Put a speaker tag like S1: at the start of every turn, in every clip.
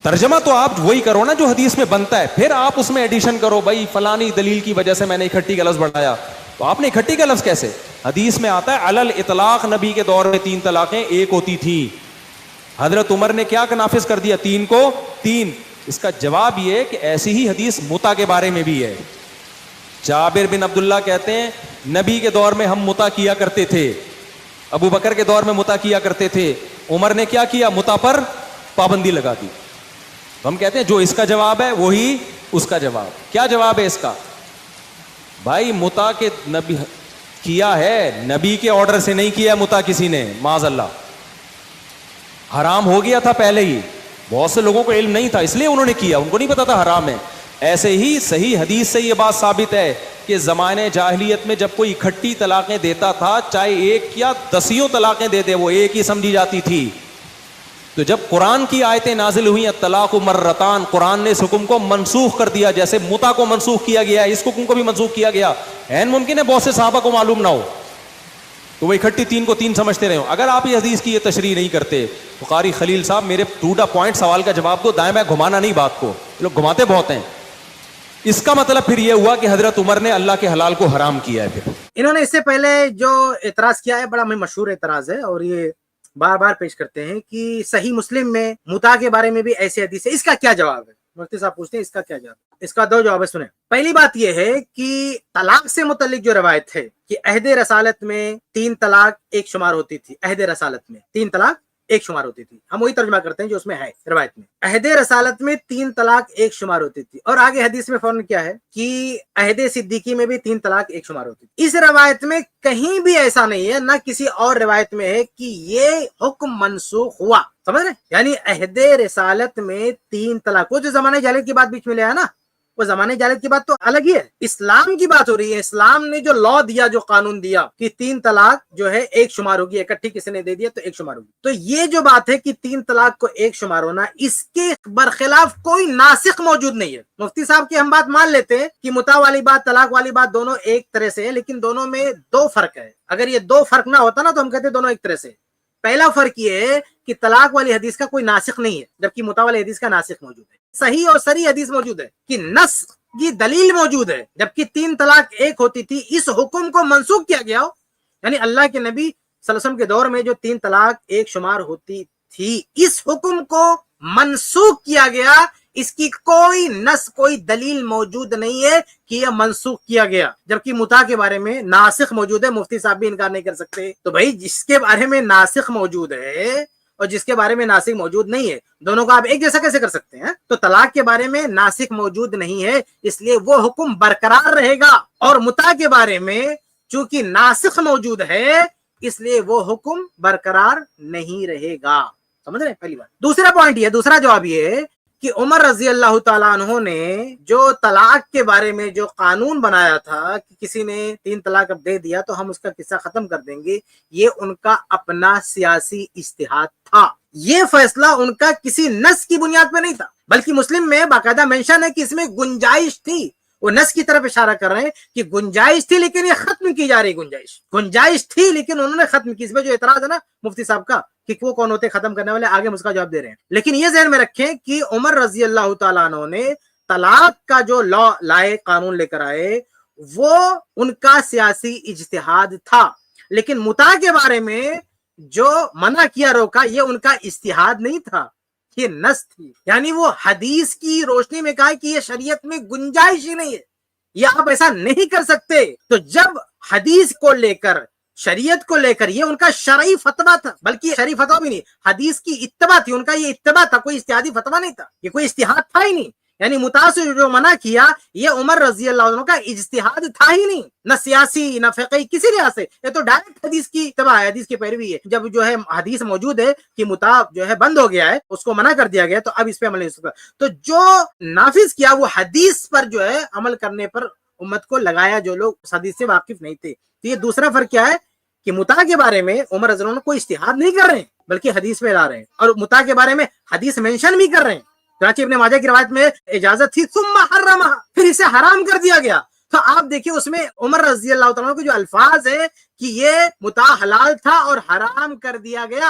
S1: ترجمہ تو آپ وہی کرو نا جو حدیث میں بنتا ہے، پھر آپ اس میں ایڈیشن کرو، بھائی فلانی دلیل کی وجہ سے میں نے اکٹھی کا لفظ بڑھایا. تو آپ نے اکٹھی کا لفظ کیسے؟ حدیث میں آتا ہے علل اطلاق نبی کے دور میں 3 طلاقیں ایک ہوتی تھی. حضرت عمر نے کیا نافذ کر دیا؟ 3 کو 3. اس کا جواب یہ کہ ایسی ہی حدیث متع کے بارے میں بھی ہے. جابر بن عبداللہ کہتے ہیں نبی کے دور میں ہم متع کیا کرتے تھے، ابو بکر کے دور میں متع کیا کرتے تھے، عمر نے کیا کیا؟ متع پر پابندی لگا دی. ہم کہتے ہیں جو اس کا جواب ہے وہی اس کا جواب. کیا جواب ہے اس کا؟ بھائی متع کے نبی کیا ہے، نبی کے آرڈر سے نہیں کیا متع کسی نے، معاذ اللہ. حرام ہو گیا تھا پہلے ہی، بہت سے لوگوں کو علم نہیں تھا اس لیے انہوں نے کیا، ان کو نہیں پتا تھا حرام ہے. ایسے ہی صحیح حدیث سے یہ بات ثابت ہے کہ زمانے جاہلیت میں جب کوئی اکٹھی طلاقیں دیتا تھا، چاہے ایک یا 10 طلاقیں دے دے، وہ ایک ہی سمجھی جاتی تھی. تو جب قرآن کی آیتیں نازل ہوئی الطلاق مرتان، قرآن نے اس حکم کو منسوخ کر دیا، جیسے متع کو منسوخ کیا گیا ہے اس حکم کو بھی منسوخ کیا گیا. عین ممکن ہے بہت سے صحابہ کو معلوم نہ ہو تو وہ اکٹھی 3 کو 3 سمجھتے رہے ہوں. اگر آپ یہ حدیث کی یہ تشریح نہیں کرتے تو قاری خلیل صاحب میرے ٹو دا پوائنٹ سوال کا جواب دو، دائیں بائیں گھمانا نہیں بات کو، لوگ گھماتے بہت ہیں. اس کا مطلب پھر یہ ہوا کہ حضرت عمر نے اللہ کے حلال کو حرام کیا ہے. پھر
S2: انہوں نے اس سے پہلے جو اعتراض کیا ہے بڑا مشہور اعتراض ہے اور یہ بار بار پیش کرتے ہیں کہ صحیح مسلم میں متع کے بارے میں بھی ایسی حدیث ہے، اس کا کیا جواب ہے؟ مفتی صاحب پوچھتے ہیں اس کا کیا جواب ہے؟ اس کا 2 جواب ہے، سنیں. پہلی بات یہ ہے کہ طلاق سے متعلق جو روایت ہے کہ عہد رسالت میں 3 طلاق ایک شمار ہوتی تھی، عہد رسالت میں 3 طلاق ایک شمار ہوتی تھی. ہم وہی ترجمہ کرتے ہیں جو اس میں ہے روایت میں. عہد رسالت میں 3 طلاق ایک شمار ہوتی تھی، اور آگے حدیث میں فوراً کیا ہے کہ عہد صدیقی میں بھی 3 طلاق ایک شمار ہوتی تھی. اس روایت میں کہیں بھی ایسا نہیں ہے، نہ کسی اور روایت میں ہے کہ یہ حکم منسوخ ہوا. سمجھ رہے؟ یعنی عہد رسالت میں 3 طلاق، وہ جو زمانے جاہلیت کی بات بیچ میں لے آیا نا، وہ زمانے جاہلیت کی بات تو الگ ہی ہے، اسلام کی بات ہو رہی ہے. اسلام نے جو لا دیا، جو قانون دیا کہ 3 طلاق جو ہے ایک شمار ہوگی، اکٹھی کسی نے دے دیا تو ایک شمار ہوگی. تو یہ جو بات ہے کہ 3 طلاق کو ایک شمار ہونا، اس کے برخلاف کوئی ناسخ موجود نہیں ہے. مفتی صاحب کی ہم بات مان لیتے ہیں کہ متع والی بات، طلاق والی بات دونوں ایک طرح سے ہے، لیکن دونوں میں 2 فرق ہے. اگر یہ 2 فرق نہ ہوتا نا تو ہم کہتے دونوں ایک طرح سے. پہلا فرق یہ ہے کہ طلاق والی حدیث کا کوئی ناسخ نہیں ہے، جبکہ متع والی حدیث کا ناسخ موجود ہے. صحیح اور صریح حدیث موجود ہے کہ نسخ کی دلیل موجود ہے، جبکہ 3 طلاق ایک ہوتی تھی، اس حکم کو منسوخ کیا گیا ہو. یعنی اللہ کے نبی صلی اللہ علیہ وسلم کے دور میں جو 3 طلاق ایک شمار ہوتی تھی، اس حکم کو منسوخ کیا گیا. اس کی کوئی نص، کوئی دلیل موجود نہیں ہے کہ یہ منسوخ کیا گیا، جبکہ متع کے بارے میں ناسخ موجود ہے. مفتی صاحب بھی انکار نہیں کر سکتے. تو بھائی جس کے بارے میں ناسخ موجود ہے اور جس کے بارے میں ناسخ موجود نہیں ہے، دونوں کو آپ ایک جیسا کیسے کر سکتے ہیں؟ تو طلاق کے بارے میں ناسخ موجود نہیں ہے، اس لیے وہ حکم برقرار رہے گا، اور متع کے بارے میں چونکہ ناسخ موجود ہے اس لیے وہ حکم برقرار نہیں رہے گا. سمجھ رہے ہیں؟ پہلی بات. دوسرا پوائنٹ یہ، دوسرا جواب یہ ہے کہ عمر رضی اللہ تعالیٰ عنہ نے جو طلاق کے بارے میں جو قانون بنایا تھا کہ کسی نے 3 طلاق اب دے دیا تو ہم اس کا قصہ ختم کر دیں گے، یہ ان کا اپنا سیاسی اجتہاد تھا. یہ فیصلہ ان کا کسی نص کی بنیاد پہ نہیں تھا، بلکہ مسلم میں باقاعدہ مینشن ہے کہ اس میں گنجائش تھی. وہ نص کی طرف اشارہ کر رہے ہیں کہ گنجائش تھی لیکن یہ ختم کی جا رہی گنجائش تھی لیکن انہوں نے ختم کی. اس میں جو اعتراض ہے نا مفتی صاحب کا کہ وہ کون ہوتے ختم کرنے والے، آگے ہم اس کا جواب دے رہے ہیں. لیکن یہ ذہن میں رکھیں کہ عمر رضی اللہ تعالیٰ عنہ نے طلاق کا جو لا لائے، قانون لے کر آئے، وہ ان کا سیاسی اجتہاد تھا. لیکن متع کے بارے میں جو منع کیا، روکا، یہ ان کا اجتہاد نہیں تھا، یہ نص تھی. یعنی وہ حدیث کی روشنی میں کہا کہ یہ شریعت میں گنجائش ہی نہیں ہے، یہ آپ ایسا نہیں کر سکتے. تو جب حدیث کو لے کر، شریعت کو لے کر، یہ ان کا شرعی فتویٰ تھا، بلکہ شرعی فتویٰ بھی نہیں، حدیث کی اتباع تھی، ان کا یہ اتباع تھا، کوئی اجتہادی فتویٰ نہیں تھا، یہ کوئی اجتہاد تھا ہی نہیں. یعنی متع سے جو منع کیا یہ عمر رضی اللہ عنہ کا اجتہاد تھا ہی نہیں، نہ سیاسی نہ فقہی کسی لحاظ سے. یہ تو ڈائریکٹ حدیث کی اتباع ہے، حدیث کی پیروی ہے. جب جو ہے حدیث موجود ہے کہ متع جو ہے بند ہو گیا ہے، اس کو منع کر دیا گیا، تو اب اس پہ عمل نہیں ہو سکتا. تو جو نافذ کیا وہ حدیث پر جو ہے عمل کرنے پر امت کو لگایا، جو لوگ اس حدیث سے واقف نہیں تھے. تو یہ دوسرا فرق کیا ہے کہ متع کے بارے میں عمر رضی اللہ عنہ کوئی اجتہاد نہیں کر رہے ہیں، بلکہ حدیث میں لا رہے ہیں، اور متع کے بارے میں حدیث مینشن بھی کر رہے ہیں. چنانچہ ابن ماجہ کی روایت میں اجازت تھی ثم حرمها، پھر اسے حرام کر دیا گیا. تو آپ دیکھیں اس میں عمر رضی اللہ تعالیٰ کے جو الفاظ ہے کہ یہ متع حلال تھا اور حرام کر دیا گیا،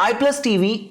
S3: iPlus TV